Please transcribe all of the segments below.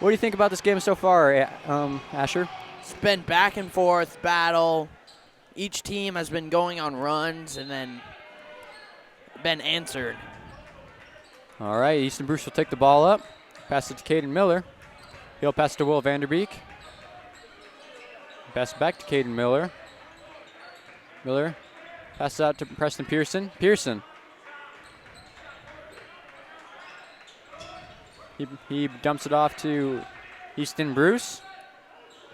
What do you think about this game so far, Asher? It's been back and forth battle. Each team has been going on runs and then been answered. All right, Easton Bruce will take the ball up. Pass it to Caden Miller. He'll pass it to Will Vanderbeek. Pass it back to Caden Miller. Miller passes out to Preston Pearson. Pearson. He dumps it off to Easton Bruce.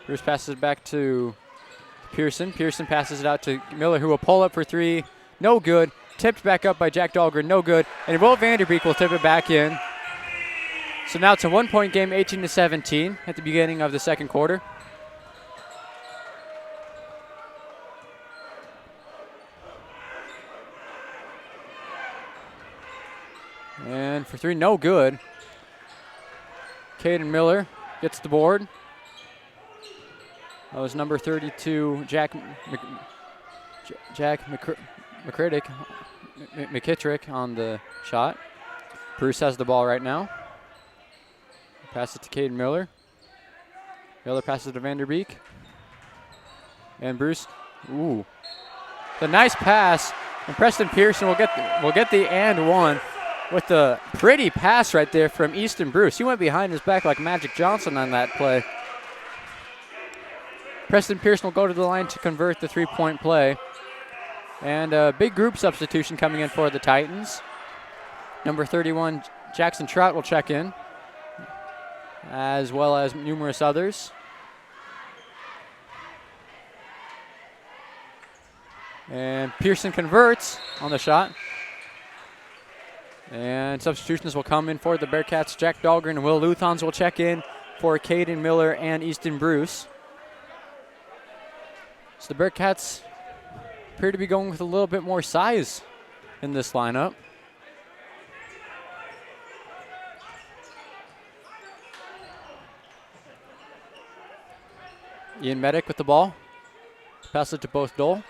Bruce passes it back to Pearson. Pearson passes it out to Miller, who will pull up for three. No good. Tipped back up by Jack Dahlgren. No good. And Will Vanderbeek will tip it back in. So now it's a 1-point game, 18-17 at the beginning of the second quarter. And for three, no good. Caden Miller gets the board. That was number 32, Jack McKittrick on the shot. Bruce has the ball right now. Pass it to Caden Miller. Miller passes it to Vanderbeek. And Bruce, the nice pass. And Preston Pearson will get the and one with the pretty pass right there from Easton Bruce. He went behind his back like Magic Johnson on that play. Preston Pearson will go to the line to convert the three-point play. And a big group substitution coming in for the Titans. Number 31, Jackson Trout will check in, as well as numerous others. And Pearson converts on the shot. And substitutions will come in for the Bearcats. Jack Dahlgren and Will Luthans will check in for Caden Miller and Easton Bruce. So the Bearcats appear to be going with a little bit more size in this lineup. Ian Medic with the ball. Pass it to both Dole.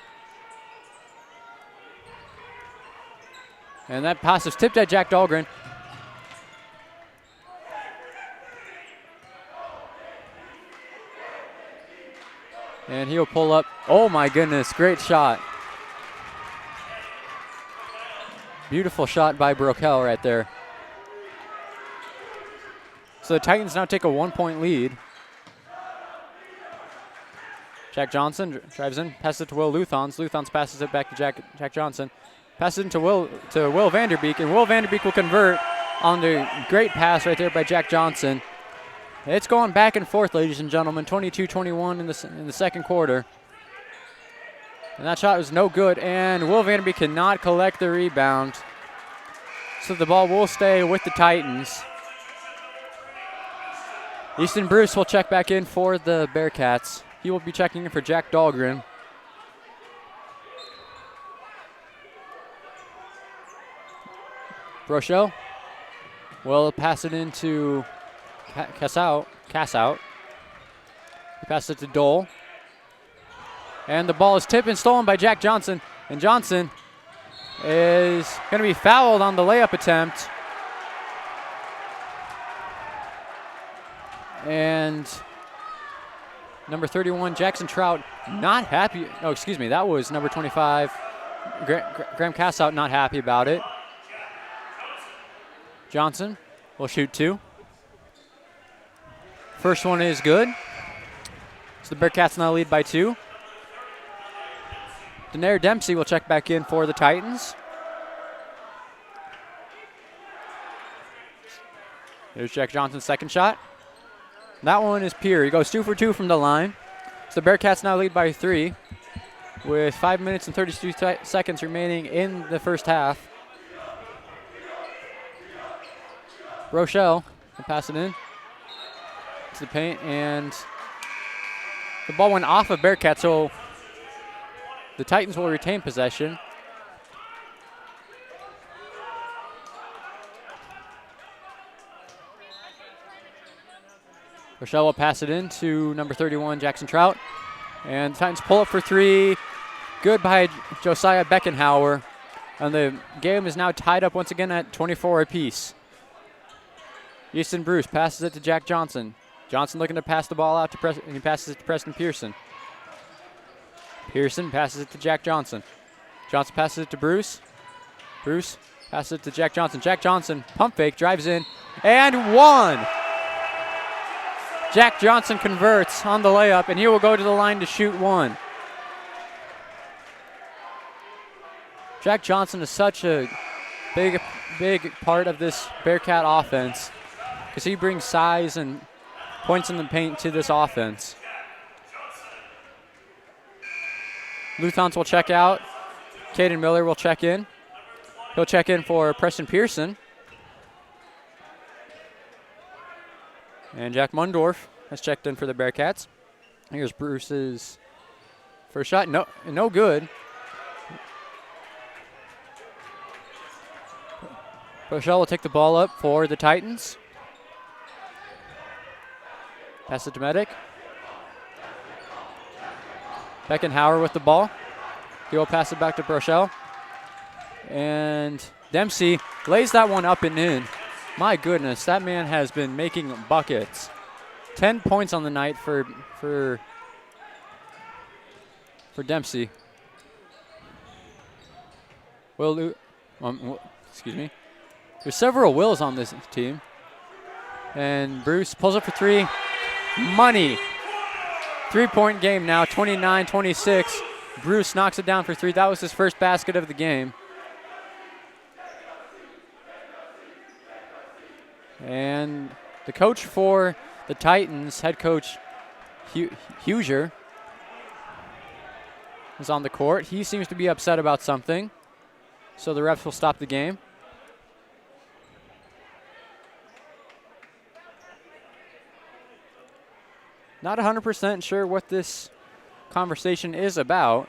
And that pass is tipped at Jack Dahlgren. And he'll pull up. Oh my goodness, great shot. Beautiful shot by Brokel right there. So the Titans now take a 1-point lead. Jack Johnson drives in, passes it to Will Luthans. Luthans passes it back to Jack Johnson. Passes it to Will Vanderbeek, and Will Vanderbeek will convert on the great pass right there by Jack Johnson. It's going back and forth, ladies and gentlemen. 22-21 in the second quarter. And that shot was no good, and Will Vanderbeek cannot collect the rebound. So the ball will stay with the Titans. Easton Bruce will check back in for the Bearcats. He will be checking in for Jack Dahlgren. Brochelle will pass it into Cassout. He passes it to Dole. And the ball is tipped and stolen by Jack Johnson. And Johnson is going to be fouled on the layup attempt. And number 31, Jackson Trout, not happy. Oh, excuse me, that was number 25, Graham Cassout, not happy about it. Johnson will shoot two. First one is good. So the Bearcats now lead by two. Denair Dempsey will check back in for the Titans. There's Jack Johnson's second shot. That one is pure. He goes 2 for 2 from the line. So the Bearcats now lead by 3 with 5 minutes and 32 seconds remaining in the first half. Rochelle will pass it in to the paint, and the ball went off of Bearcats, so the Titans will retain possession. Rochelle will pass it in to number 31, Jackson Trout. And the Titans pull up for three. Good by Josiah Beckenhauer. And the game is now tied up once again at 24 apiece. Easton Bruce passes it to Jack Johnson. Johnson looking to pass the ball out to Preston, and he passes it to Preston Pearson. Pearson passes it to Jack Johnson. Johnson passes it to Bruce. Bruce passes it to Jack Johnson. Jack Johnson, pump fake, drives in, and one. Jack Johnson converts on the layup, and he will go to the line to shoot one. Jack Johnson is such a big part of this Bearcat offense because he brings size and points in the paint to this offense. Luthans will check out. Caden Miller will check in. He'll check in for Preston Pearson. And Jack Mundorf has checked in for the Bearcats. Here's Bruce's first shot. No good. Rochelle will take the ball up for the Titans. Pass it to Medic. Beckenhauer with the ball. He will pass it back to Rochelle. And Dempsey lays that one up and in. My goodness, that man has been making buckets. 10 points on the night for Dempsey. Excuse me. There's several Wills on this team. And Bruce pulls up for three. Money. 3-point game now, 29-26. Bruce knocks it down for three. That was his first basket of the game. And the coach for the Titans, head coach Huger, is on the court. He seems to be upset about something, so the refs will stop the game. Not 100% sure what this conversation is about.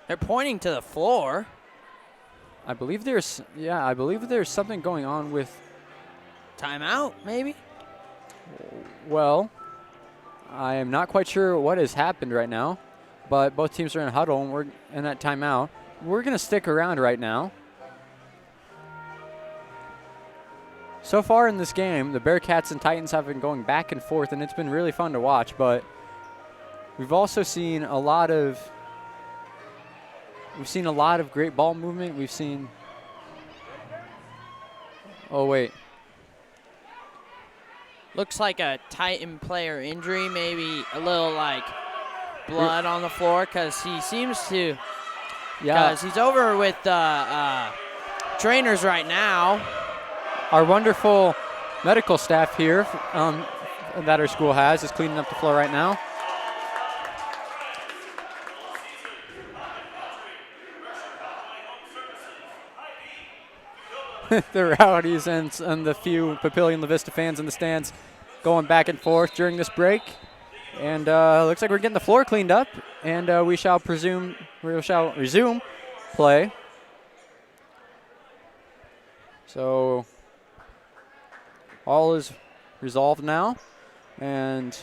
They're pointing to the floor. I believe there's something going on with Timeout, maybe? Well, I am not quite sure what has happened right now, but both teams are in a huddle and we're in that timeout. We're going to stick around right now. So far in this game, the Bearcats and Titans have been going back and forth, and it's been really fun to watch, but we've also seen a lot of great ball movement. We've seen Looks like a Titan player injury, maybe a little like blood on the floor because he seems to. Yeah. Because he's over with the trainers right now. Our wonderful medical staff here that our school has is cleaning up the floor right now. The Rowdies and the few Papillion La Vista fans in the stands going back and forth during this break. And looks like we're getting the floor cleaned up, and we shall resume play. So all is resolved now, and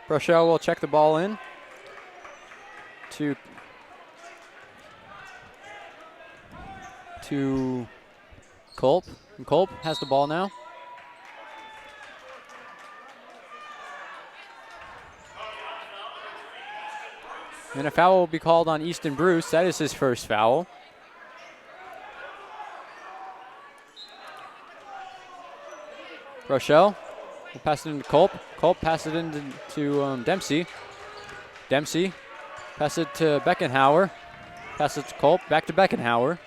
Rochelle will check the ball in to Culp. And Culp has the ball now. And a foul will be called on Easton Bruce. That is his first foul. Rochelle will pass it into Culp. Culp passes it into Dempsey. Dempsey pass it to Beckenhauer. Pass it to Culp. Back to Beckenhauer.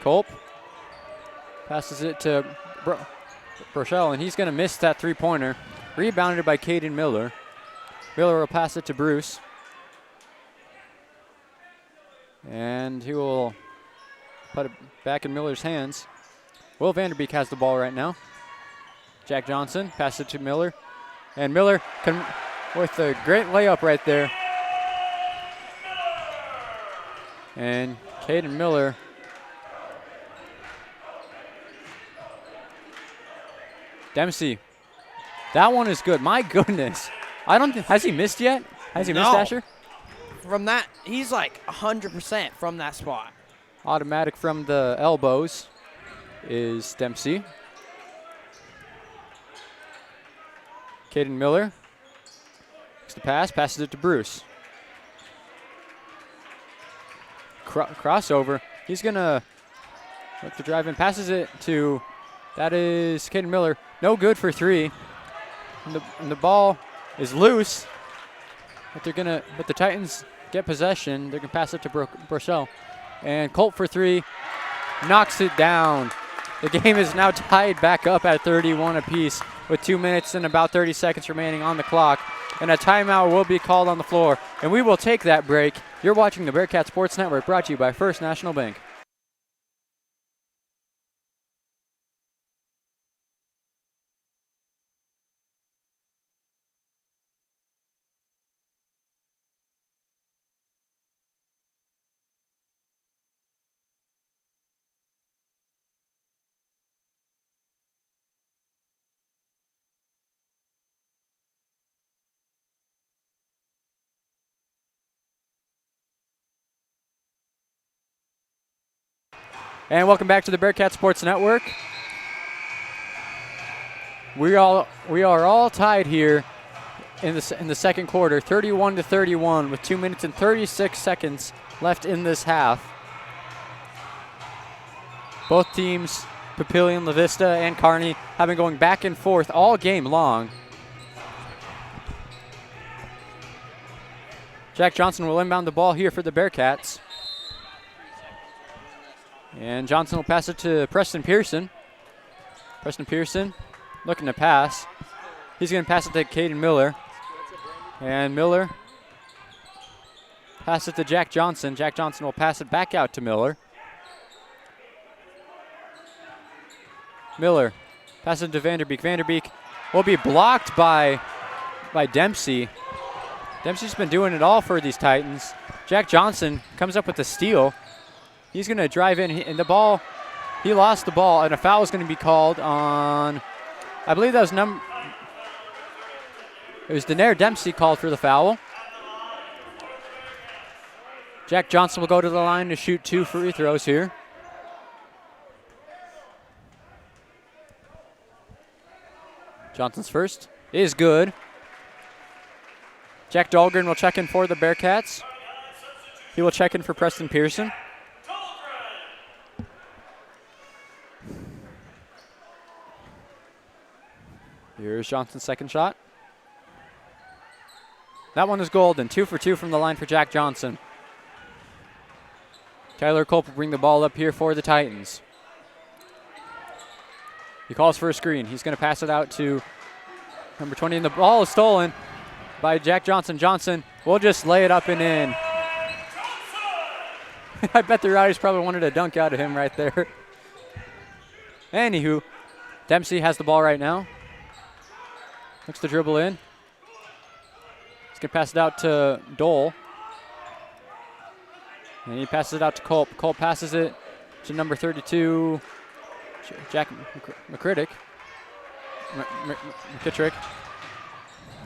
Culp passes it to Rochelle, and he's going to miss that three-pointer. Rebounded by Caden Miller. Miller will pass it to Bruce. And he will put it back in Miller's hands. Will Vanderbeek has the ball right now. Jack Johnson passes it to Miller. And Miller with a great layup right there. And Caden Miller Dempsey. That one is good. My goodness. Has he missed yet? Has he missed, Asher? From that, he's like 100% from that spot. Automatic from the elbows. is Dempsey. Caden Miller makes the pass, passes it to Bruce. Crossover. He's going to look to drive in, passes it to, that is Caden Miller. No good for 3. And the ball is loose. But the Titans get possession. They're going to pass it to Brochelle. And Colt for 3 knocks it down. The game is now tied back up at 31 apiece with 2 minutes and about 30 seconds remaining on the clock. And a timeout will be called on the floor. And we will take that break. You're watching the Bearcat Sports Network, brought to you by First National Bank. And welcome back to the Bearcat Sports Network. We are all tied here in the second quarter, 31-31, with 2 minutes and 36 seconds left in this half. Both teams, Papillion, La Vista, and Kearney, have been going back and forth all game long. Jack Johnson will inbound the ball here for the Bearcats. And Johnson will pass it to Preston Pearson. Preston Pearson looking to pass. He's going to pass it to Caden Miller. And Miller pass it to Jack Johnson. Jack Johnson will pass it back out to Miller. Miller pass it to Vanderbeek. Vanderbeek will be blocked by Dempsey. Dempsey's been doing it all for these Titans. Jack Johnson comes up with the steal. He's going to drive in, and the ball, he lost the ball, and a foul is going to be called on, I believe that was it was Denair Dempsey called for the foul. Jack Johnson will go to the line to shoot 2 free throws here. Johnson's first is good. Jack Dahlgren will check in for the Bearcats. He will check in for Preston Pearson. Here's Johnson's second shot. That one is golden. 2 for 2 from the line for Jack Johnson. Tyler Culp will bring the ball up here for the Titans. He calls for a screen. He's going to pass it out to number 20, and the ball is stolen by Jack Johnson. Johnson will just lay it up and in. I bet the Rowdies probably wanted a dunk out of him right there. Anywho, Dempsey has the ball right now. Looks to dribble in. He's going to pass it out to Dole. And he passes it out to Culp. Culp passes it to number 32, Jack McCritic. McKittrick.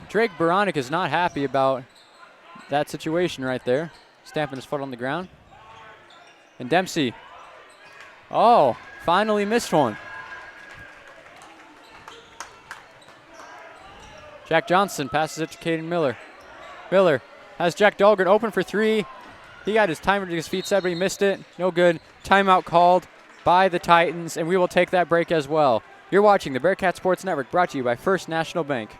Drake Baronic is not happy about that situation right there. Stamping his foot on the ground. And Dempsey. Oh, finally missed one. Jack Johnson passes it to Caden Miller. Miller has Jack Dahlgren open for 3. He got his timer to his feet set, but he missed it. No good. Timeout called by the Titans, and we will take that break as well. You're watching the Bearcat Sports Network, brought to you by First National Bank.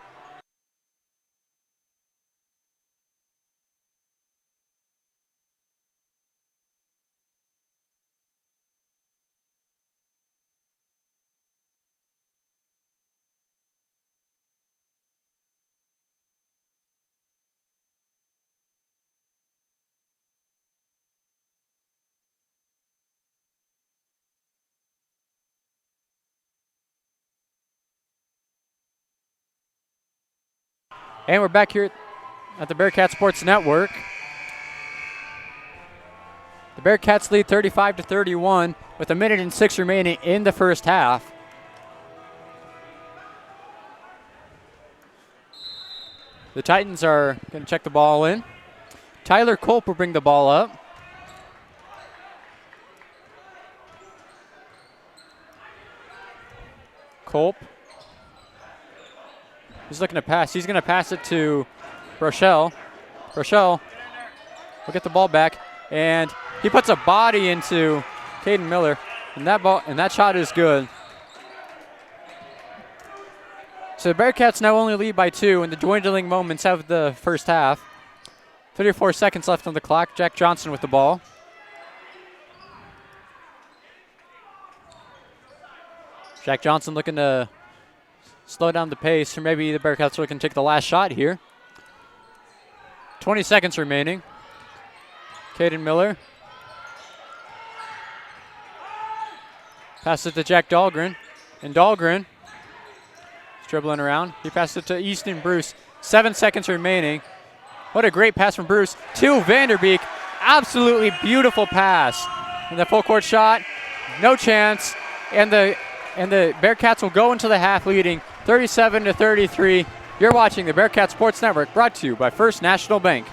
And we're back here at the Bearcat Sports Network. The Bearcats lead 35-31 with 1 minute and 6 remaining in the first half. The Titans are going to check the ball in. Tyler Culp will bring the ball up. Culp. He's looking to pass. He's going to pass it to Rochelle. Rochelle will get the ball back, and he puts a body into Caden Miller, and that shot is good. So the Bearcats now only lead by 2 in the dwindling moments of the first half. 34 seconds left on the clock. Jack Johnson with the ball. Jack Johnson looking to slow down the pace, or maybe the Bearcats are looking to take the last shot here. 20 seconds remaining. Caden Miller. Pass it to Jack Dahlgren. And Dahlgren is dribbling around. He passed it to Easton Bruce. 7 seconds remaining. What a great pass from Bruce to Vanderbeek. Absolutely beautiful pass. And the full court shot, no chance. And the Bearcats will go into the half leading 37-33. You're watching the Bearcat Sports Network, brought to you by First National Bank.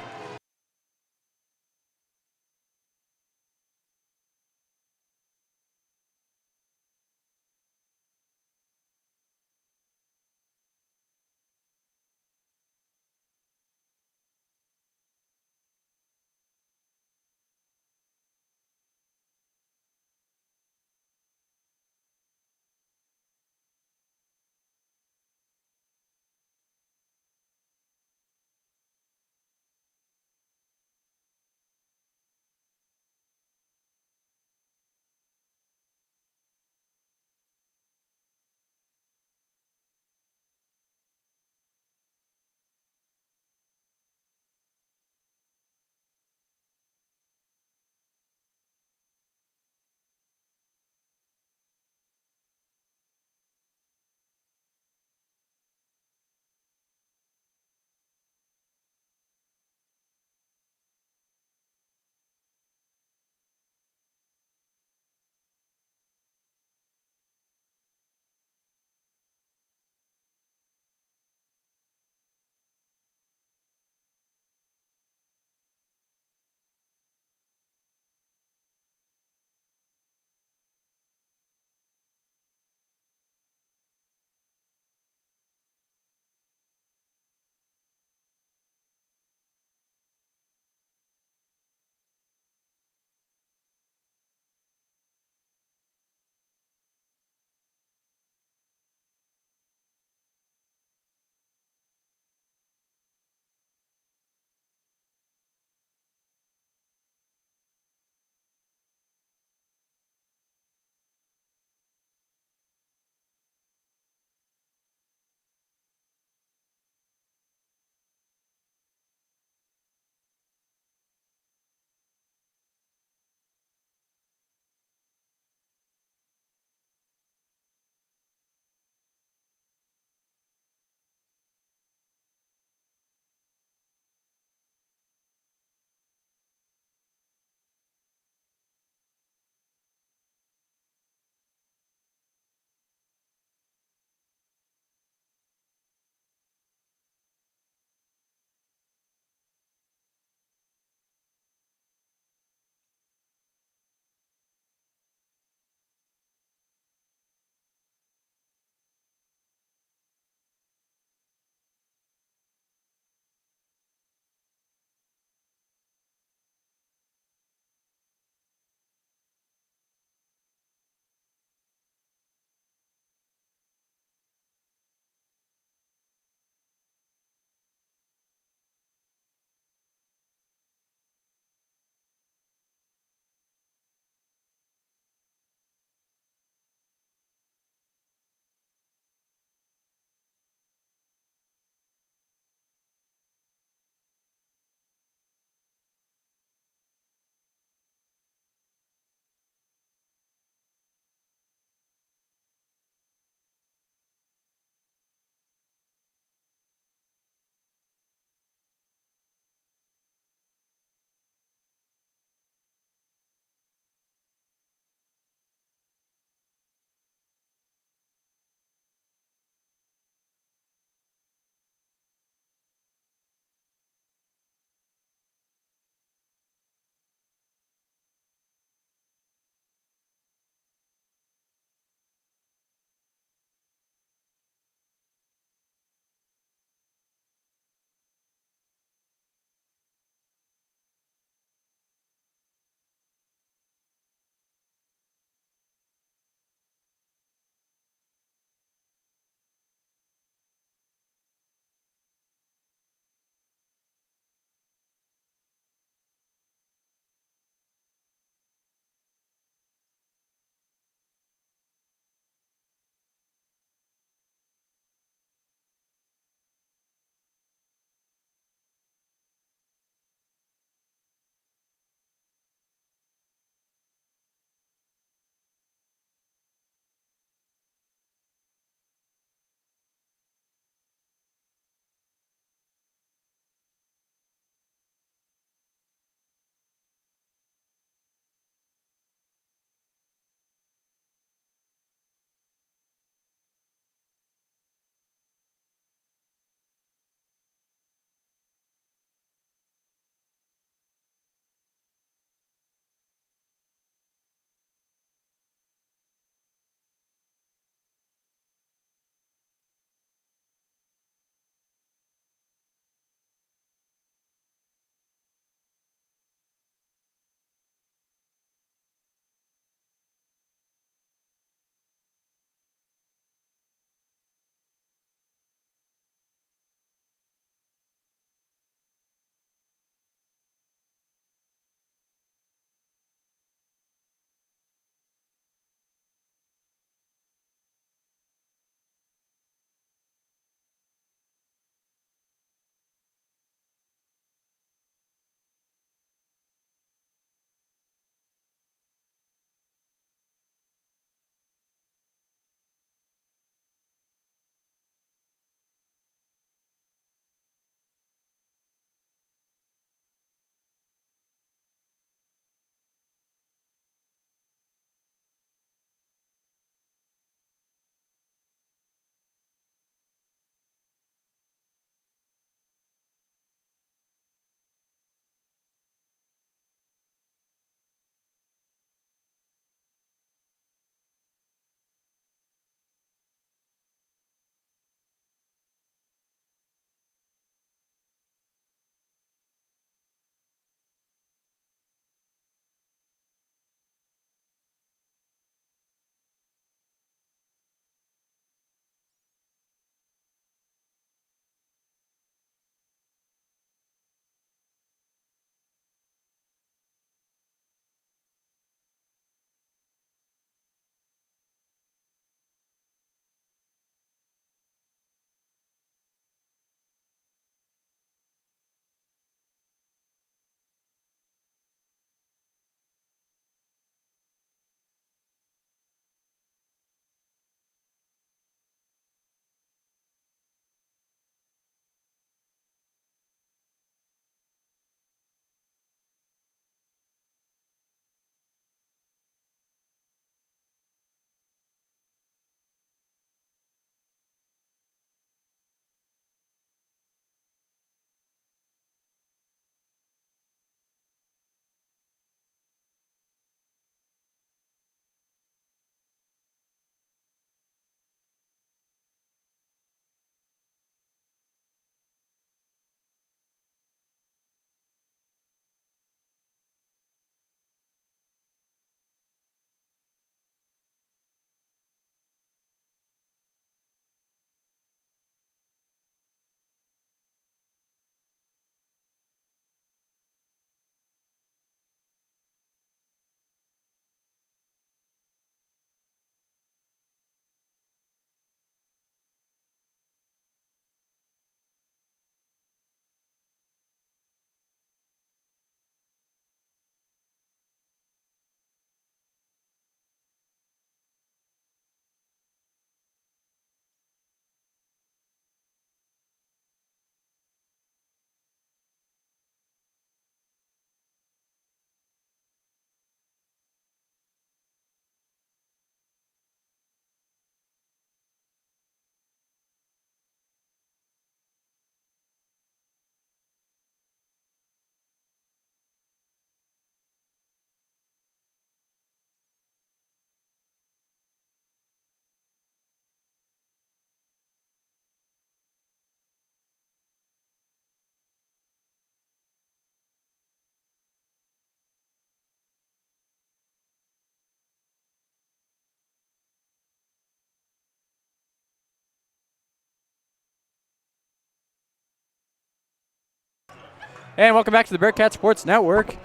And welcome back to the Bearcats Sports Network.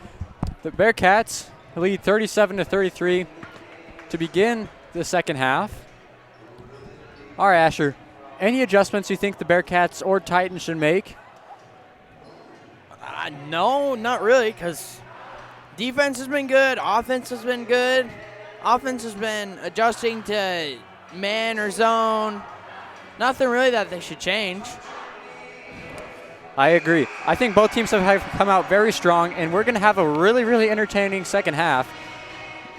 The Bearcats lead 37-33 to begin the second half. All right, Asher, any adjustments you think the Bearcats or Titans should make? No, not really, because defense has been good. Offense has been good. Offense has been adjusting to man or zone. Nothing really that they should change. I agree. I think both teams have come out very strong, and we're going to have a really, really entertaining second half.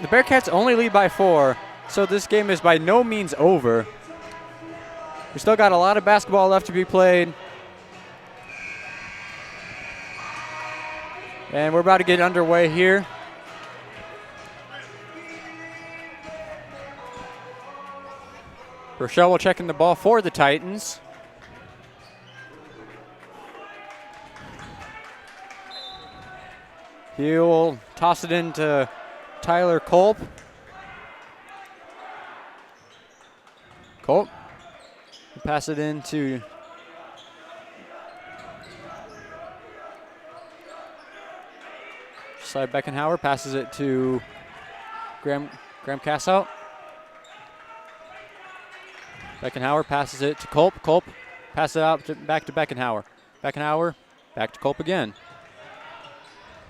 The Bearcats only lead by 4, so this game is by no means over. We still got a lot of basketball left to be played. And we're about to get underway here. Rochelle will check in the ball for the Titans. He'll toss it into Tyler Culp. Culp. Pass it into Josiah Beckenhauer. Passes it to Graham Cassout. Beckenhauer passes it to Culp. Culp passes it out back to Beckenhauer. Beckenhauer back to Culp again.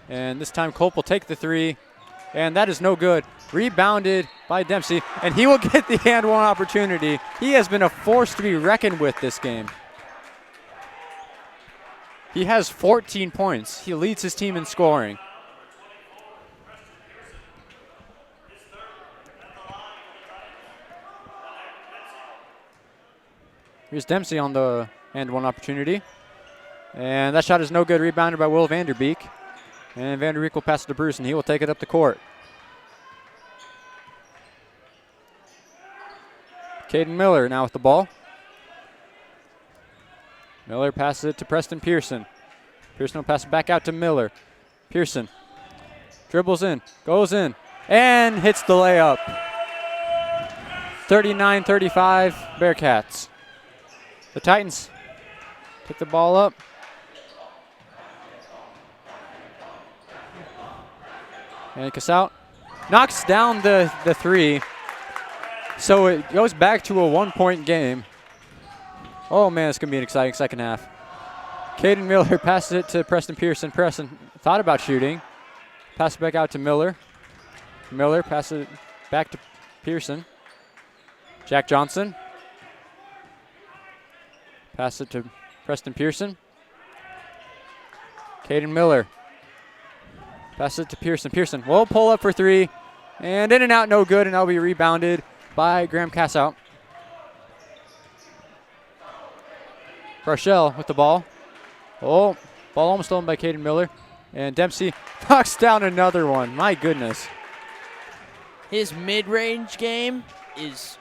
And this time Culp will take the 3, and that is no good. Rebounded by Dempsey, and he will get the and one opportunity. He has been a force to be reckoned with this game. He has 14 points. He leads his team in scoring. Here's Dempsey on the and one opportunity. And that shot is no good, rebounded by Will Vanderbeek. And Vanderbeek will pass it to Bruce, and he will take it up the court. Caden Miller now with the ball. Miller passes it to Preston Pearson. Pearson will pass it back out to Miller. Pearson dribbles in, goes in, and hits the layup. 39-35 Bearcats. The Titans pick the ball up. And Cassout knocks down the 3. So it goes back to a 1-point game. Oh, man, it's going to be an exciting second half. Caden Miller passes it to Preston Pearson. Preston thought about shooting. Pass it back out to Miller. Miller passes it back to Pearson. Jack Johnson. Pass it to Preston Pearson. Caden Miller. Pass it to Pearson. Pearson will pull up for 3. And in and out, no good, and that'll be rebounded by Graham Cassout. Rochelle with the ball. Oh, ball almost stolen by Caden Miller. And Dempsey knocks down another one. My goodness. His mid-range game is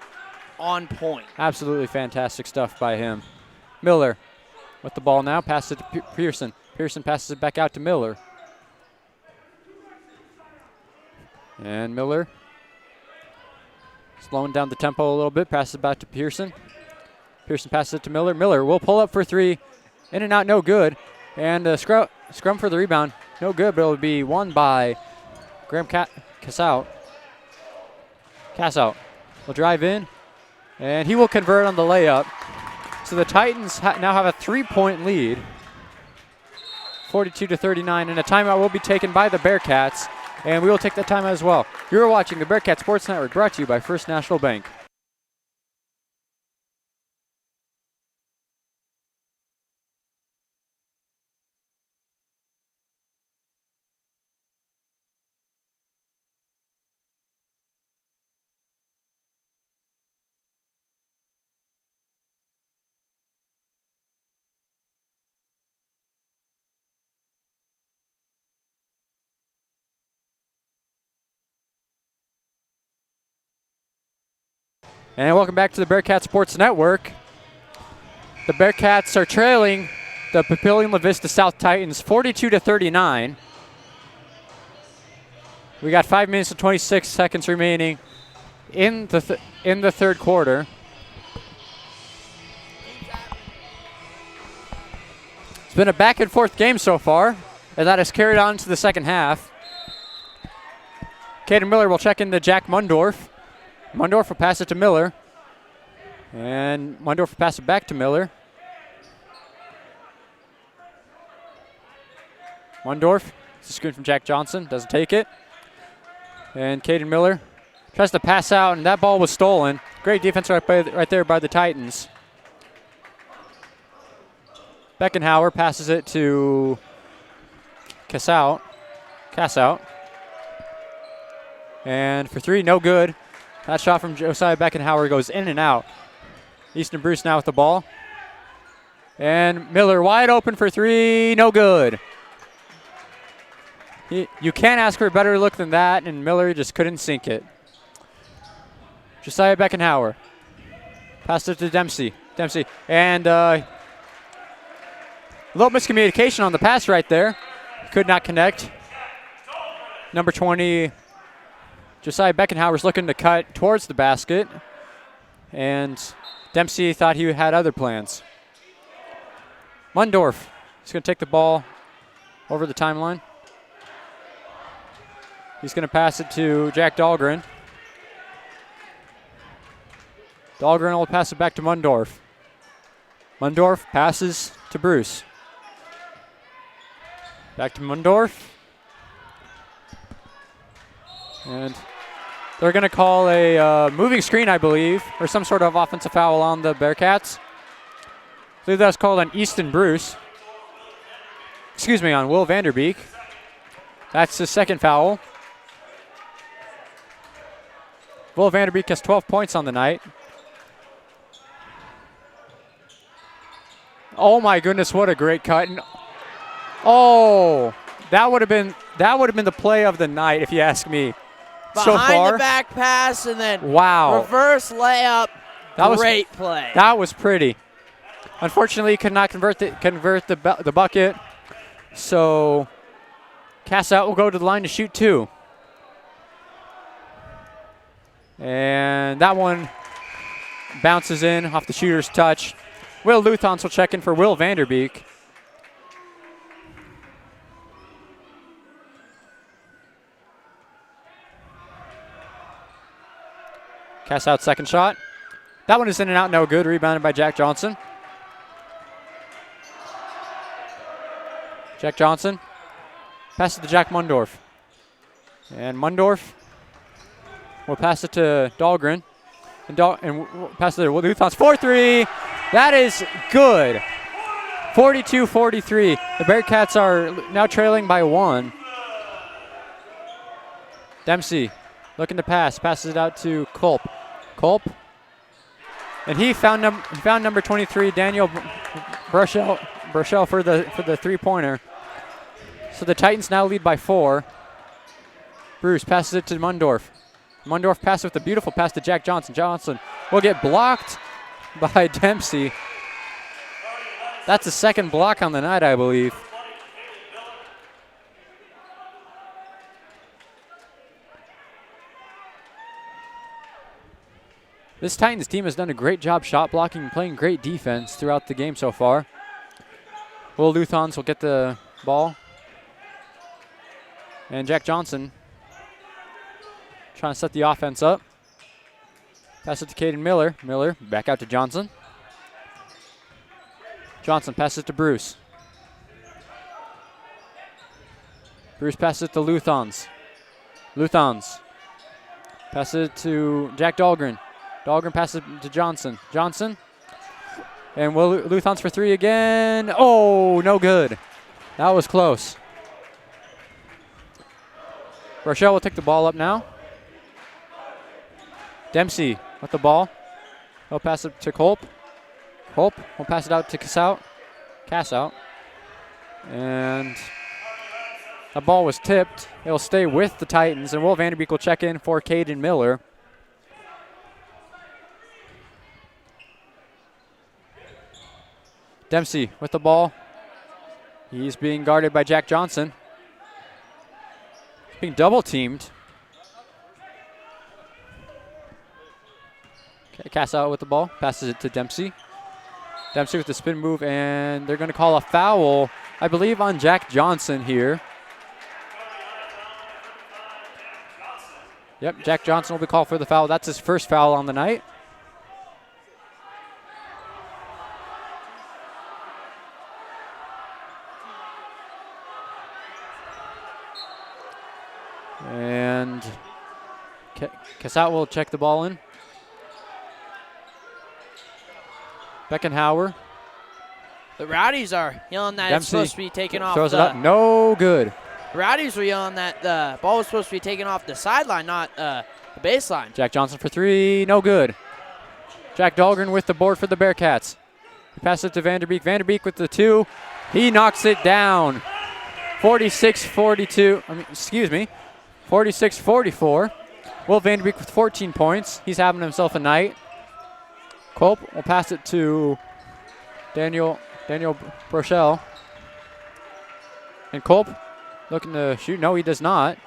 on point. Absolutely fantastic stuff by him. Miller with the ball now. Passes it to Pearson. Pearson passes it back out to Miller. And Miller slowing down the tempo a little bit. Passes it back to Pearson. Pearson passes it to Miller. Miller will pull up for 3. In and out, no good. And scrum for the rebound. No good, but it'll be won by Graham Cassout. Cassout will drive in, and he will convert on the layup. So the Titans now have a 3-point lead, 42-39, and a timeout will be taken by the Bearcats. And we will take that time as well. You're watching the Bearcat Sports Network, brought to you by First National Bank. And welcome back to the Bearcat Sports Network. The Bearcats are trailing the Papillion La Vista South Titans 42-39. We got 5 minutes and 26 seconds remaining in the third quarter. It's been a back and forth game so far. And that is carried on to the second half. Caden Miller will check into Jack Mundorf. Mundorf will pass it to Miller. And Mundorf will pass it back to Miller. Mundorf, it's a screen from Jack Johnson, doesn't take it. And Caden Miller tries to pass out, and that ball was stolen. Great defense right there by the Titans. Beckenhauer passes it to Cassout. And for three, no good. That shot from Josiah Beckenhauer goes in and out. Easton Bruce now with the ball. And Miller wide open for three, no good. You can't ask for a better look than that, and Miller just couldn't sink it. Josiah Beckenhauer. Passed it to Dempsey. And a little miscommunication on the pass right there. Could not connect. Number 20, Josiah Beckenhauer's looking to cut towards the basket. And Dempsey thought he had other plans. Mundorf is going to take the ball over the timeline. He's going to pass it to Jack Dahlgren. Dahlgren will pass it back to Mundorf. Mundorf passes to Bruce. Back to Mundorf. And they're going to call a moving screen, I believe, or some sort of offensive foul on the Bearcats. I believe that's called on Easton Bruce. On Will Vanderbeek. That's the second foul. Will Vanderbeek has 12 points on the night. Oh my goodness, what a great cut. Oh, that would have been the play of the night if you ask me. So far, Behind the back pass and then reverse layup. Great play. That was pretty. Unfortunately, he could not convert the bucket. So Cassout will go to the line to shoot two. And that one bounces in off the shooter's touch. Will Luthans will check in for Will Vanderbeek. Cassout second shot. That one is in and out, no good. Rebounded by Jack Johnson. Jack Johnson passes to Jack Mundorf. And Mundorf will pass it to Dahlgren. And we'll pass it to Luthans. 4-3. That is good. 42-43. The Bearcats are now trailing by one. Dempsey looking to pass. Passes it out to Culp. And he found number 23, Daniel Burchell for the three-pointer. So the Titans now lead by 4. Bruce passes it to Mundorf. Mundorf passes with a beautiful pass to Jack Johnson. Johnson will get blocked by Dempsey. That's the second block on the night, I believe. This Titans team has done a great job shot blocking and playing great defense throughout the game so far. Will Luthans will get the ball. And Jack Johnson trying to set the offense up. Pass it to Caden Miller. Miller back out to Johnson. Johnson passes it to Bruce. Bruce passes it to Luthans. Luthans passes it to Jack Dahlgren. Dahlgren passes it to Johnson. Johnson. And Will Luthans for three again. Oh, no good. That was close. Rochelle will take the ball up now. Dempsey with the ball. He'll pass it to Culp. Culp will pass it out to Cassout. And the ball was tipped. It'll stay with the Titans, and Will Vanderbeek will check in for Caden Miller. Dempsey with the ball. He's being guarded by Jack Johnson. He's being double teamed. Cassout with the ball, passes it to Dempsey. Dempsey with the spin move, and they're going to call a foul I believe, on Jack Johnson here. Yep, Jack Johnson will be called for the foul. That's his first foul on the night. And Casat will check the ball in. Beckenhauer. The Rowdies are yelling that it's supposed to be taken off. Throws it up. No good. Rowdies were yelling that the ball was supposed to be taken off the sideline, not the baseline. Jack Johnson for three. No good. Jack Dahlgren with the board for the Bearcats. He passes it to Vanderbeek. Vanderbeek with the two. He knocks it down. 46-42. 46-44. Will Vanderbeek with 14 points. He's having himself a night. Culp will pass it to Daniel Brochelle. And Culp looking to shoot. No, he does not.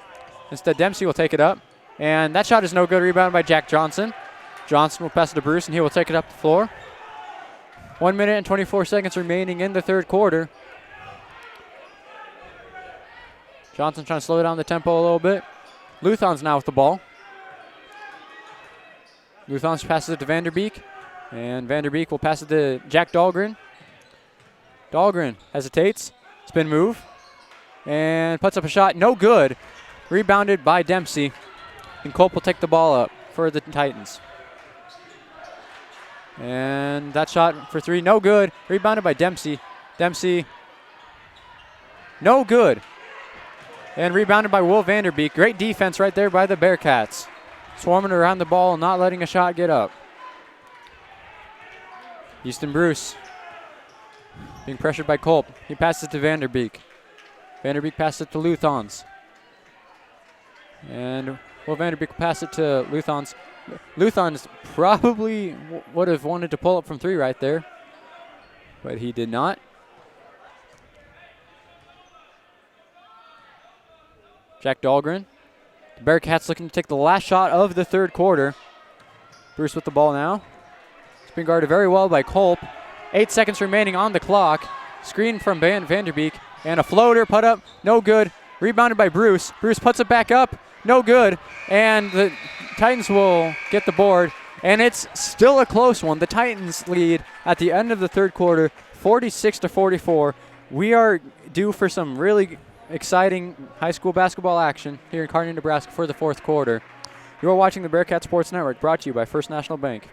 Instead, Dempsey will take it up. And that shot is no good. Rebounded by Jack Johnson. Johnson will pass it to Bruce, and he will take it up the floor. 1 minute and 24 seconds remaining in the third quarter. Johnson trying to slow down the tempo a little bit. Luthon's now with the ball. Luthon passes it to Vanderbeek. And Vanderbeek will pass it to Jack Dahlgren. Dahlgren hesitates. Spin move. And puts up a shot. No good. Rebounded by Dempsey. And Culp will take the ball up for the Titans. And that shot for three. No good. Rebounded by Dempsey. Dempsey. No good. And rebounded by Will Vanderbeek. Great defense right there by the Bearcats. Swarming around the ball and not letting a shot get up. Houston Bruce being pressured by Culp. He passes it to Vanderbeek. Vanderbeek passes it to Luthons. And Will Vanderbeek pass it to Luthons. Luthons probably would have wanted to pull up from three right there, but he did not. Jack Dahlgren. The Bearcats looking to take the last shot of the third quarter. Bruce with the ball now. It's been guarded very well by Culp. 8 seconds remaining on the clock. Screen from Vanderbeek. And a floater put up. No good. Rebounded by Bruce. Bruce puts it back up. No good. And the Titans will get the board. And it's still a close one. The Titans lead at the end of the third quarter, 46-44. We are due for some really exciting high school basketball action here in Kearney, Nebraska for the fourth quarter. You are watching the Bearcat Sports Network, brought to you by First National Bank.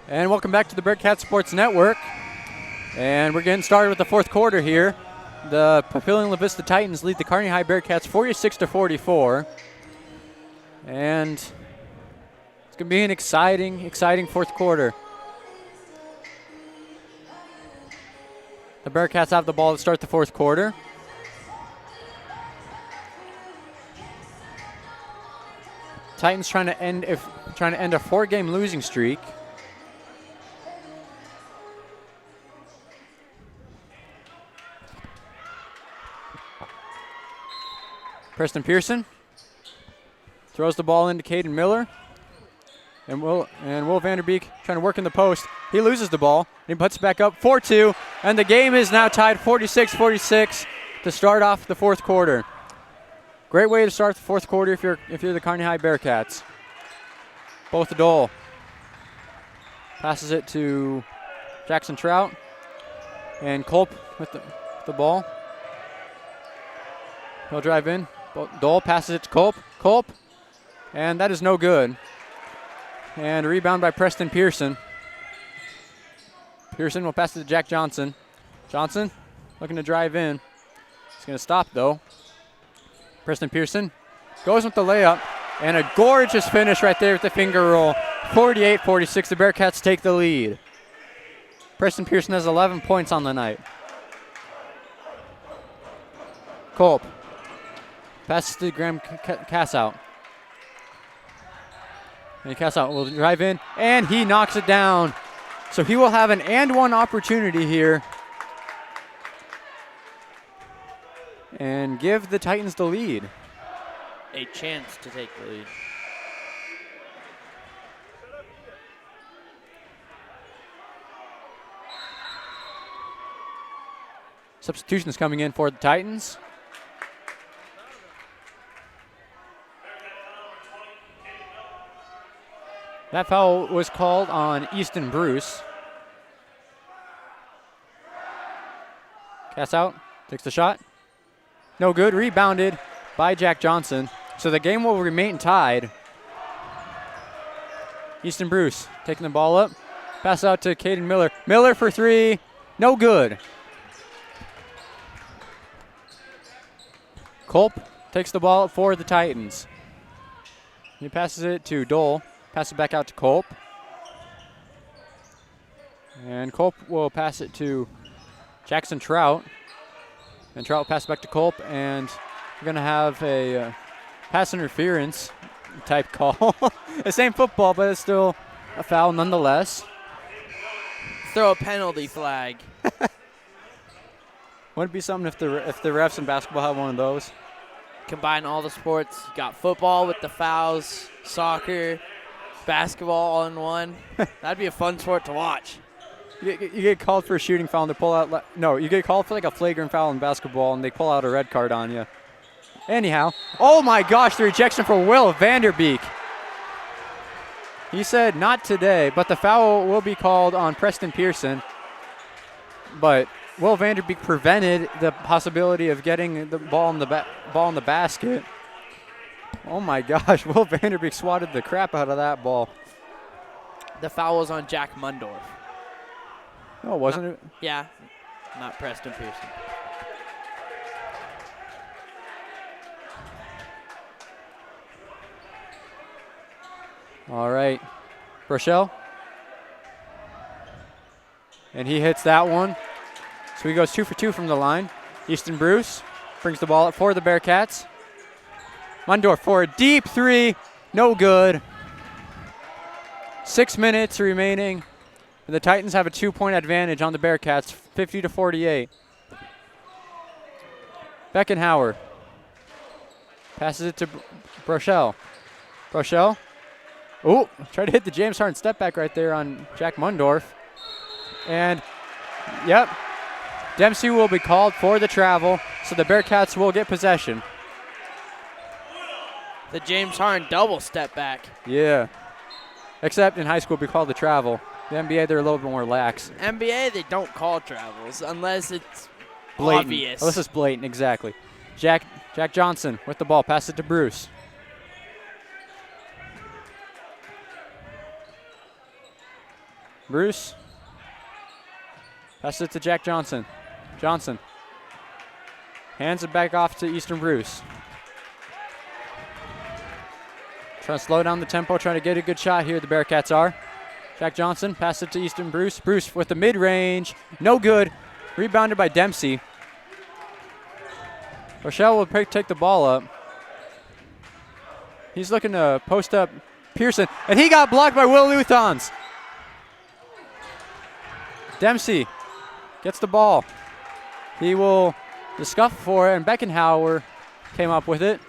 And welcome back to the Bearcat Sports Network. And we're getting started with the fourth quarter here. The Papillion La Vista Titans lead the Kearney High Bearcats 46-44. And it's going to be an exciting fourth quarter. The Bearcats have the ball to start the fourth quarter. Titans trying to end a 4-game losing streak. Preston Pearson throws the ball into Caden Miller. And Will Vanderbeek trying to work in the post. He loses the ball, and he puts it back up 4-2, and the game is now tied 46-46 to start off the fourth quarter. Great way to start the fourth quarter if you're the Kearney High Bearcats. Both Dole passes it to Jackson Trout, and Culp with the ball. He'll drive in. Dole passes it to Culp, and that is no good. And a rebound by Preston Pearson. Pearson will pass it to Jack Johnson. Johnson looking to drive in. He's going to stop, though. Preston Pearson goes with the layup. And a gorgeous finish right there with the finger roll. 48-46, the Bearcats take the lead. Preston Pearson has 11 points on the night. Culp passes to Graham Cassout. And Cassout will drive in, and he knocks it down. So he will have an and-one opportunity here. And give the Titans the lead. A chance to take the lead. Substitutions coming in for the Titans. That foul was called on Easton Bruce. Cast out, takes the shot. No good, rebounded by Jack Johnson. So the game will remain tied. Easton Bruce taking the ball up. Pass out to Caden Miller. Miller for three, no good. Culp takes the ball up for the Titans. He passes it to Dole. Pass it back out to Culp. And Culp will pass it to Jackson Trout. And Trout will pass it back to Culp. And we're going to have a pass interference type call. The same football, but it's still a foul nonetheless. Throw a penalty flag. Wouldn't it be something if the refs in basketball had one of those? Combine all the sports. You got football with the fouls, soccer, basketball all in one. That'd be a fun sport to watch. You get called for a shooting foul and they pull out. No, you get called for like a flagrant foul in basketball and they pull out a red card on you. Anyhow, oh my gosh, the rejection for Will Vanderbeek. He said not today, but the foul will be called on Preston Pearson. But Will Vanderbeek prevented the possibility of getting the ball in the basket. Oh my gosh, Will Vanderbeek swatted the crap out of that ball. The foul was on Jack Mundorf. Oh, wasn't it? Yeah, not Preston Pearson. All right, Rochelle. And he hits that one. So he goes 2 for 2 from the line. Easton Bruce brings the ball up for the Bearcats. Mundorf for a deep three, no good. 6 minutes remaining. And the Titans have a 2-point advantage on the Bearcats, 50-48. Beckenhauer passes it to Brochelle. Brochelle. Oh, tried to hit the James Harden step back right there on Jack Mundorf. And, yep, Dempsey will be called for the travel, so the Bearcats will get possession. The James Harden double step back. Yeah, except in high school we call the travel. The NBA, they're a little bit more lax. NBA, they don't call travels unless it's blatant. Obvious. Unless it's blatant, exactly. Jack Johnson with the ball, pass it to Bruce. Bruce. Pass it to Jack Johnson. Johnson. Hands it back off to Easton Bruce. Trying to slow down the tempo, trying to get a good shot here, the Bearcats are. Jack Johnson, pass it to Easton Bruce. Bruce with the mid-range, no good. Rebounded by Dempsey. Rochelle will take the ball up. He's looking to post up Pearson, and he got blocked by Will Luthans. Dempsey gets the ball. He will the scuff for it, and Beckenhauer came up with it.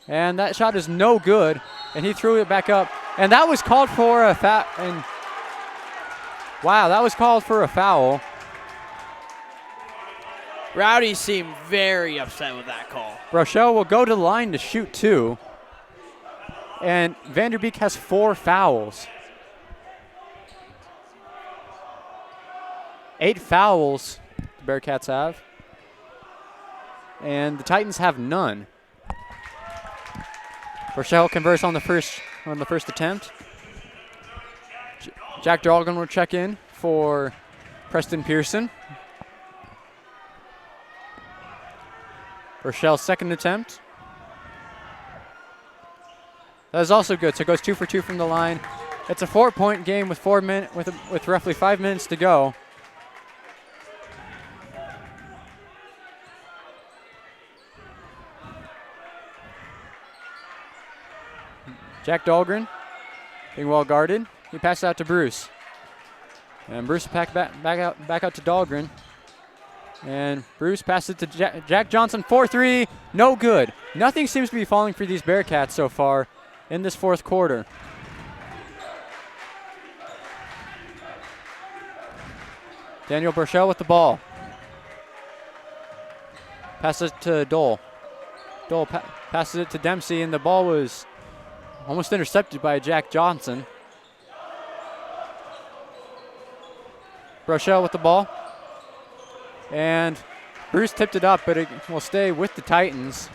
And that shot is no good, and he threw it back up. And that was called for a foul. And wow, that was called for a foul. Rowdy seemed very upset with that call. Rochelle will go to the line to shoot 2. And Vanderbeek has 4 fouls. 8 fouls the Bearcats have. And the Titans have none. Rochelle converts on the first attempt. Jack Dalgan will check in for Preston Pearson. Rochelle's second attempt. That is also good, so it goes 2 for 2 from the line. It's a 4-point game with with roughly 5 minutes to go. Jack Dahlgren being well guarded. He passes out to Bruce. And Bruce back out to Dahlgren. And Bruce passes it to Jack Johnson, 4-3, no good. Nothing seems to be falling for these Bearcats so far in this fourth quarter. Daniel Burchell with the ball. Passes it to Dole. Dole passes it to Dempsey, and the ball was almost intercepted by Jack Johnson. Burchell with the ball. And Bruce tipped it up, but it will stay with the Titans.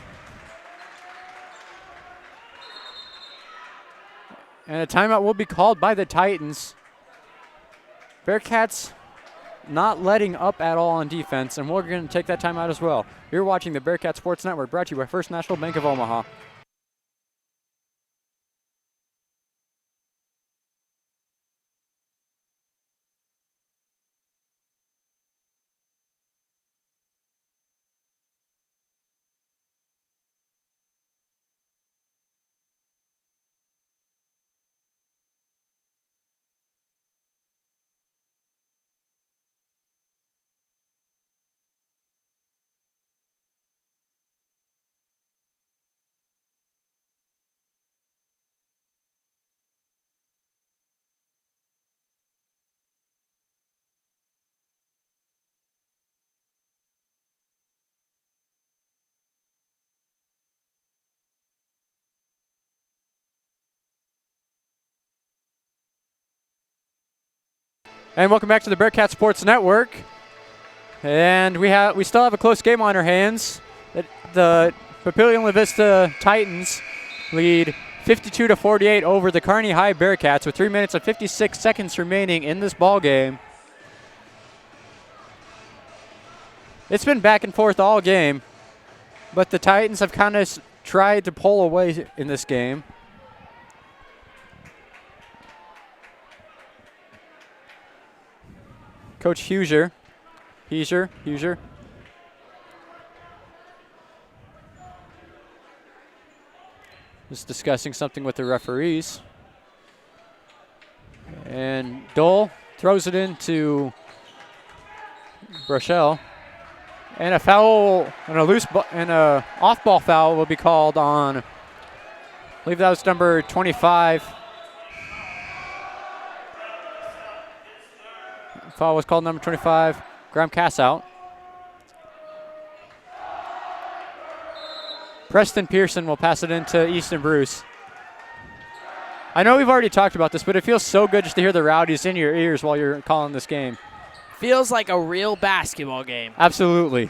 And a timeout will be called by the Titans. Bearcats not letting up at all on defense, and we're going to take that timeout as well. You're watching the Bearcat Sports Network, brought to you by First National Bank of Omaha. And welcome back to the Bearcat Sports Network. And we still have a close game on our hands. The Papillion La Vista Titans lead 52-48 over the Kearney High Bearcats with 3 minutes and 56 seconds remaining in this ball game. It's been back and forth all game, but the Titans have kind of tried to pull away in this game. Coach Huser. Just discussing something with the referees. And Dole throws it into Rochelle. And a foul, and a off-ball foul will be called on, I believe that was number 25. Foul was called number 25, Graham Cassout. Preston Pearson will pass it into Easton Bruce. I know we've already talked about this, but it feels so good just to hear the Rowdies in your ears while you're calling this game. Feels like a real basketball game. Absolutely.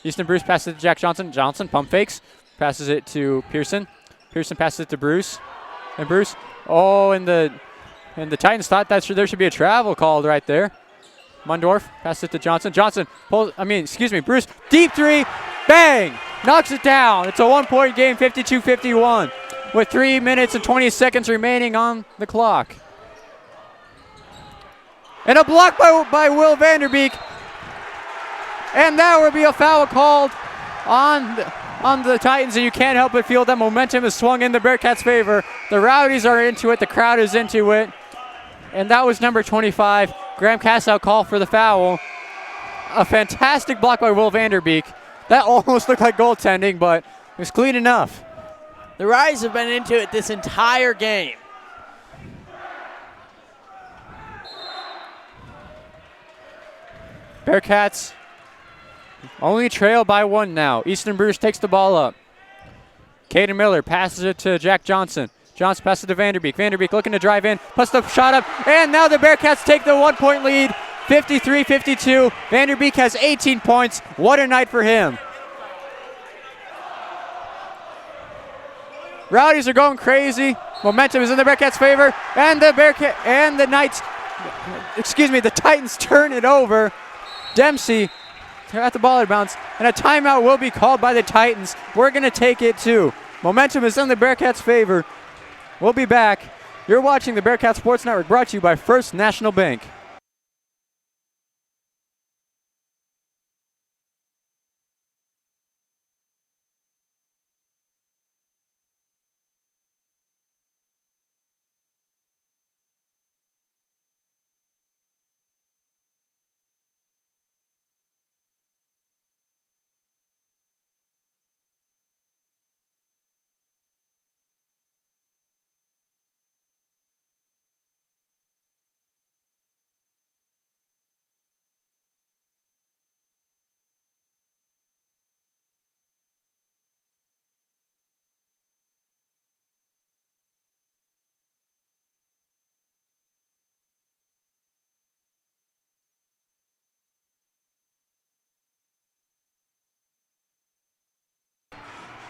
Easton Bruce passes it to Jack Johnson. Johnson pump fakes, passes it to Pearson. Pearson passes it to Bruce. And Bruce, and the Titans thought that there should be a travel called right there. Mundorf passes it to Johnson. Bruce, deep three, bang, knocks it down. It's a 1-point game, 52-51, with 3 minutes and 20 seconds remaining on the clock. And a block by Will Vanderbeek. And that would be a foul called on the Titans, and you can't help but feel that momentum is swung in the Bearcats' favor. The Rowdies are into it. The crowd is into it. And that was number 25. Graham Cassout called for the foul. A fantastic block by Will Vanderbeek. That almost looked like goaltending, but it was clean enough. The Rowdies have been into it this entire game. Bearcats only trail by 1 now. Easton Bruce takes the ball up. Caden Miller passes it to Jack Johnson. Johnson passes it to Vanderbeek. Vanderbeek looking to drive in, puts the shot up, and now the Bearcats take the 1-point lead, 53-52. Vanderbeek has 18 points. What a night for him. Rowdies are going crazy. Momentum is in the Bearcats' favor, and the Knights the Titans turn it over. Dempsey at the ball out of bounds, and a timeout will be called by the Titans. We're going to take it too. Momentum is in the Bearcats' favor. We'll be back. You're watching the Bearcat Sports Network, brought to you by First National Bank.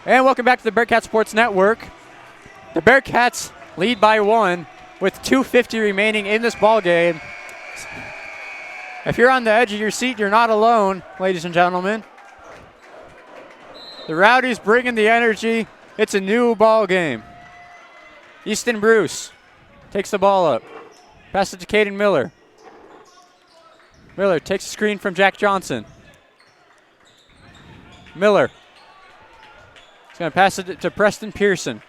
And welcome back to the Bearcat Sports Network. The Bearcats lead by 1 with 2:50 remaining in this ball game. If you're on the edge of your seat, you're not alone, ladies and gentlemen. The Rowdies bringing the energy. It's a new ball game. Easton Bruce takes the ball up. Passes it to Caden Miller. Miller takes a screen from Jack Johnson. Miller. He's going to pass it to Preston Pearson.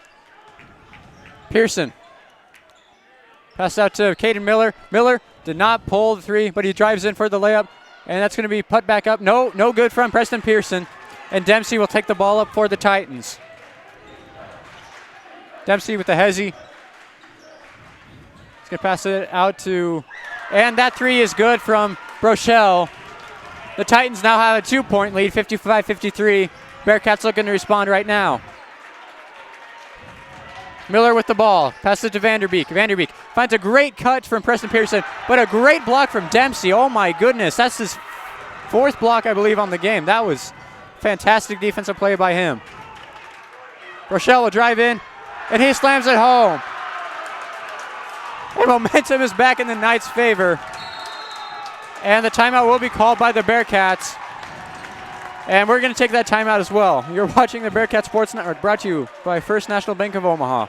Pearson. Pass out to Caden Miller. Miller did not pull the three, but he drives in for the layup. And that's going to be put back up. No good from Preston Pearson. And Dempsey will take the ball up for the Titans. Dempsey with the hezzy. He's going to pass it out to, and that three is good from Brochelle. The Titans now have a 2-point lead, 55-53. Bearcats looking to respond right now. Miller with the ball. Passes it to Vanderbeek. Vanderbeek finds a great cut from Preston Pearson, but a great block from Dempsey. Oh my goodness. That's his 4th block, I believe, on the game. That was fantastic defensive play by him. Rochelle will drive in, and he slams it home. And momentum is back in the Knights' favor. And the timeout will be called by the Bearcats. And we're going to take that timeout as well. You're watching the Bearcat Sports Network, brought to you by First National Bank of Omaha.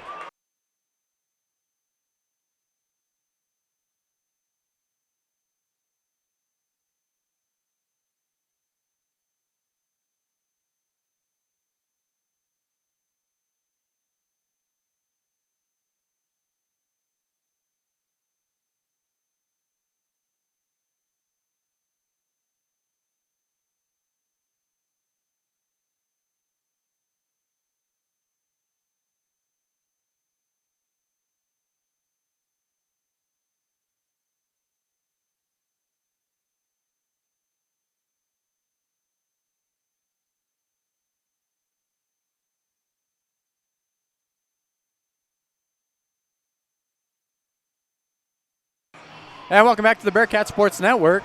And welcome back to the Bearcat Sports Network.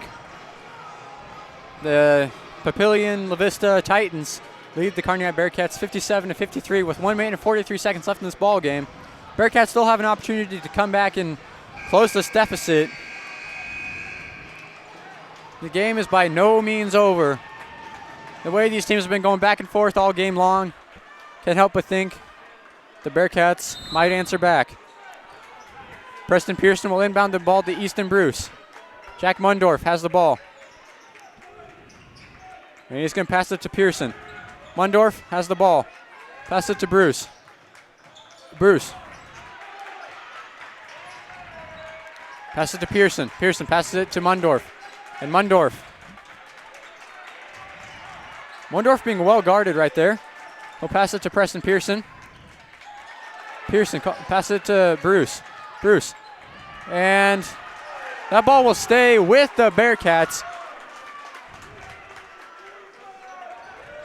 The Papillion La Vista Titans lead the Kearney Bearcats 57-53 with 1 minute and 43 seconds left in this ball game. Bearcats still have an opportunity to come back and close this deficit. The game is by no means over. The way these teams have been going back and forth all game long, can't help but think the Bearcats might answer back. Preston Pearson will inbound the ball to Easton Bruce. Jack Mundorf has the ball. And he's going to pass it to Pearson. Mundorf has the ball. Pass it to Bruce. Bruce. Pass it to Pearson. Pearson passes it to Mundorf. And Mundorf being well guarded right there. He'll pass it to Preston Pearson. Pearson passes it to Bruce. Bruce. And that ball will stay with the Bearcats.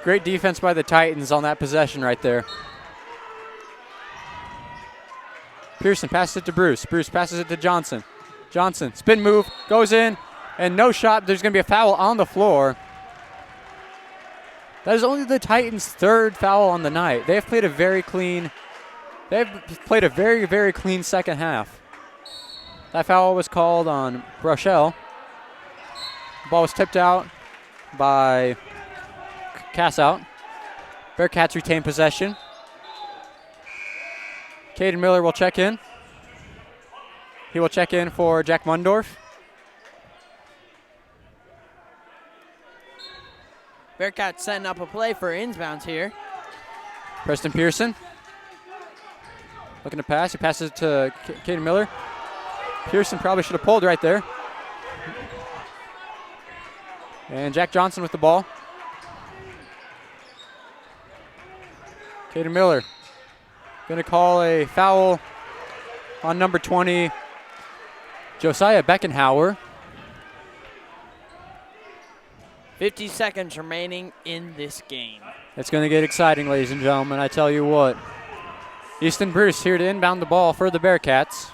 Great defense by the Titans on that possession right there. Pearson passes it to Bruce. Bruce passes it to Johnson. Johnson, spin move, goes in, and no shot. There's going to be a foul on the floor. That is only the Titans' 3rd foul on the night. They've played a very, very clean second half. That foul was called on Rochelle. Ball was tipped out by Cassout. Bearcats retain possession. Caden Miller will check in. He will check in for Jack Mundorf. Bearcats setting up a play for inbounds here. Preston Pearson looking to pass. He passes it to Caden Miller. Pearson probably should have pulled right there. And Jack Johnson with the ball. Caden Miller going to call a foul on number 20, Josiah Beckenhauer. 50 seconds remaining in this game. It's going to get exciting, ladies and gentlemen. I tell you what. Easton Bruce here to inbound the ball for the Bearcats.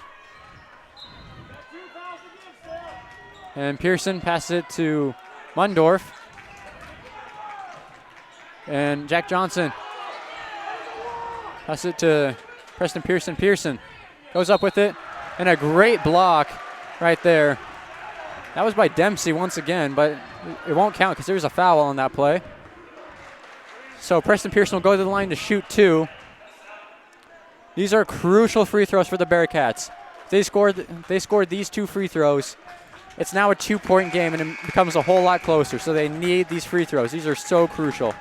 And Pearson passes it to Mundorf. And Jack Johnson passes it to Preston Pearson. Pearson goes up with it. And a great block right there. That was by Dempsey once again, but it won't count because there's a foul on that play. So Preston Pearson will go to the line to shoot 2. These are crucial free throws for the Bearcats. They scored these 2 free throws. It's now a 2-point game, and it becomes a whole lot closer, so they need these free throws. These are so crucial.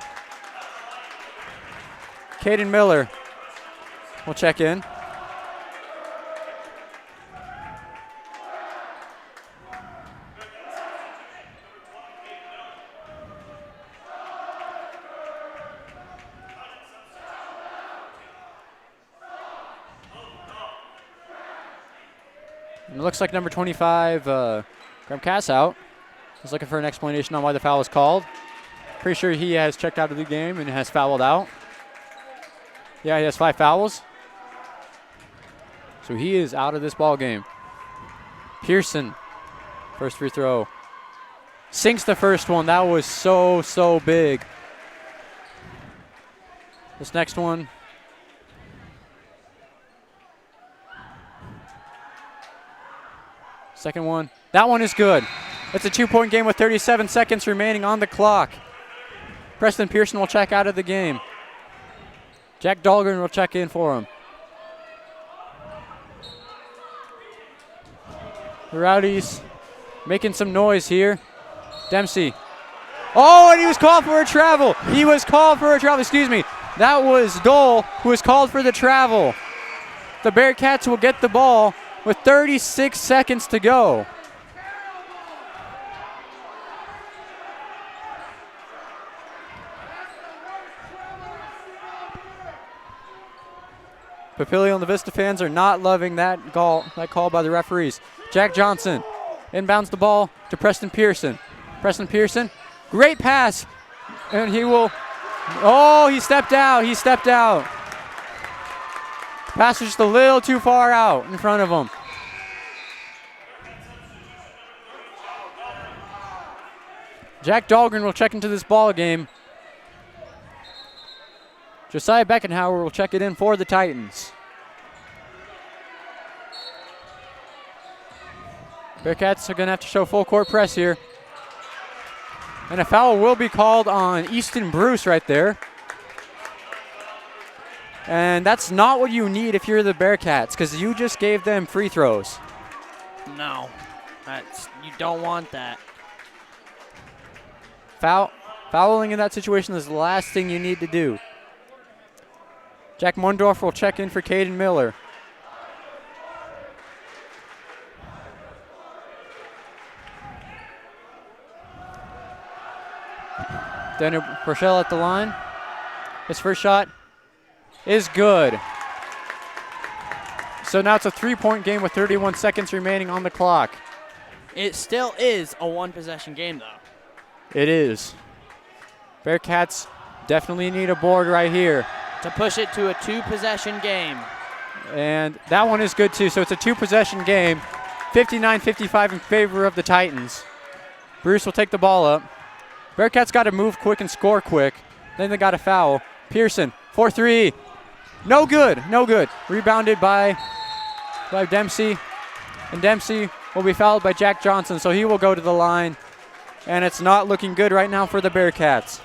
Caden Miller will check in. And it looks like number 25, Graham Cassout, is looking for an explanation on why the foul was called. Pretty sure he has checked out of the game and has fouled out. Yeah, he has 5 fouls. So he is out of this ball game. Pearson, first free throw. Sinks the first one. That was so big. This next one. Second one. That one is good. It's a 2-point game with 37 seconds remaining on the clock. Preston Pearson will check out of the game. Jack Dahlgren will check in for him. The Rowdies making some noise here. Dempsey. Oh, and he was called for a travel. He was called for a travel. Excuse me. That was Dole who was called for the travel. The Bearcats will get the ball with 36 seconds to go. Papilio and the Vista fans are not loving that call by the referees. Jack Johnson inbounds the ball to Preston Pearson. Preston Pearson, great pass, and he will, oh, he stepped out. Pass was just a little too far out in front of him. Jack Dahlgren will check into this ball game. Josiah Beckenhauer will check it in for the Titans. Bearcats are going to have to show full court press here. And a foul will be called on Easton Bruce right there. And that's not what you need if you're the Bearcats, because you just gave them free throws. No, you don't want that. Fouling in that situation is the last thing you need to do. Jack Mundorf will check in for Caden Miller. Daniel Rochelle at the line. His first shot is good. So now it's a 3-point game with 31 seconds remaining on the clock. It still is a 1-possession game, though. It is. Bearcats definitely need a board right here to push it to a 2-possession game. And that one is good too. So it's a 2-possession game. 59-55 in favor of the Titans. Bruce will take the ball up. Bearcats got to move quick and score quick. Then they got a foul. Pearson, 4-3. No good. Rebounded by Dempsey. And Dempsey will be fouled by Jack Johnson, so he will go to the line. And it's not looking good right now for the Bearcats.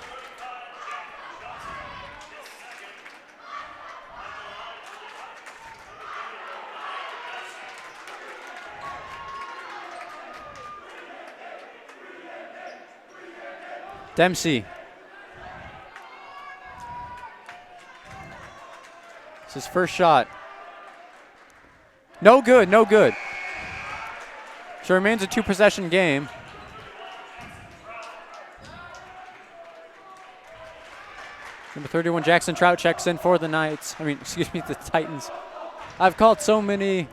Dempsey. It's his first shot. No good, no good. So it remains a 2-possession game. Number 31, Jackson Trout checks in for the the Titans. I've called so many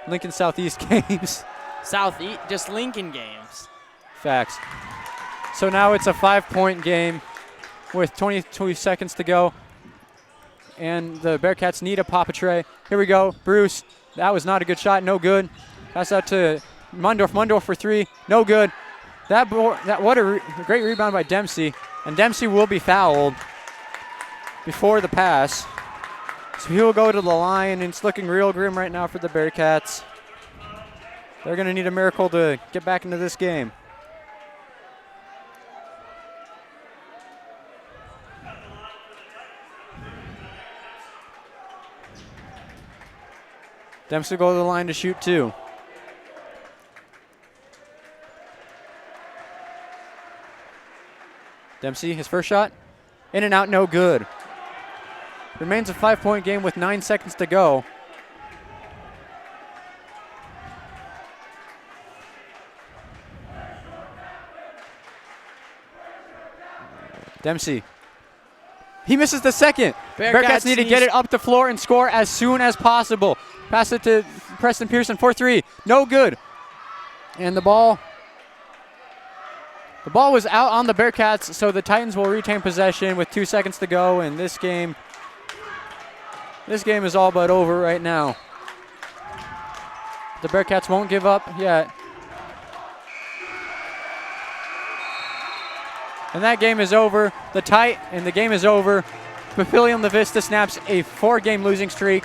Lincoln Southeast games. Southeast, just Lincoln games. Facts. So now it's a 5-point game with 22 seconds to go. And the Bearcats need a Papa Tray. Here we go. Bruce, that was not a good shot. No good. Pass out to Mundorf. Mundorf for 3. No good. What a great rebound by Dempsey. And Dempsey will be fouled before the pass. So he will go to the line, and it's looking real grim right now for the Bearcats. They're going to need a miracle to get back into this game. Dempsey will go to the line to shoot 2. Dempsey, his first shot. In and out, no good. Remains a 5-point game with 9 seconds to go. Dempsey. He misses the second. Bearcats need to get it up the floor and score as soon as possible. Pass it to Preston Pearson for 3. No good. And the ball was out on the Bearcats, so the Titans will retain possession with 2 seconds to go, and this game is all but over right now. The Bearcats won't give up yet. And that game is over. The game is over. Papillion La Vista snaps a 4-game losing streak,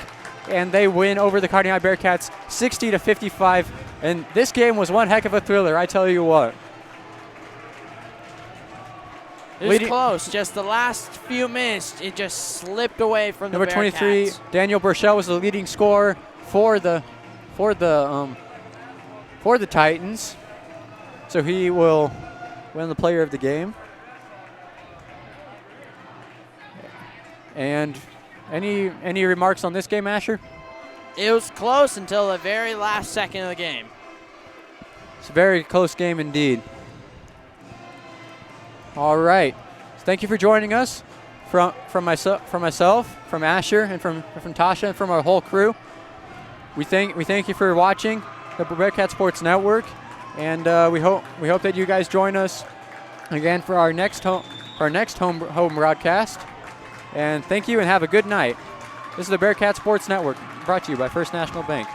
and they win over the Kearney High Bearcats 60-55. And this game was one heck of a thriller, I tell you what. It was close. Just the last few minutes, it just slipped away from the Bearcats. Number 23, Daniel Burchell was the leading scorer for the Titans. So he will win the player of the game. And any remarks on this game, Asher? It was close until the very last second of the game. It's a very close game indeed. All right. So thank you for joining us from myself, from Asher, and from Tasha, and from our whole crew. We thank you for watching the Bearcat Sports Network, and we hope that you guys join us again for our next home broadcast. And thank you and have a good night. This is the Bearcat Sports Network, brought to you by First National Bank.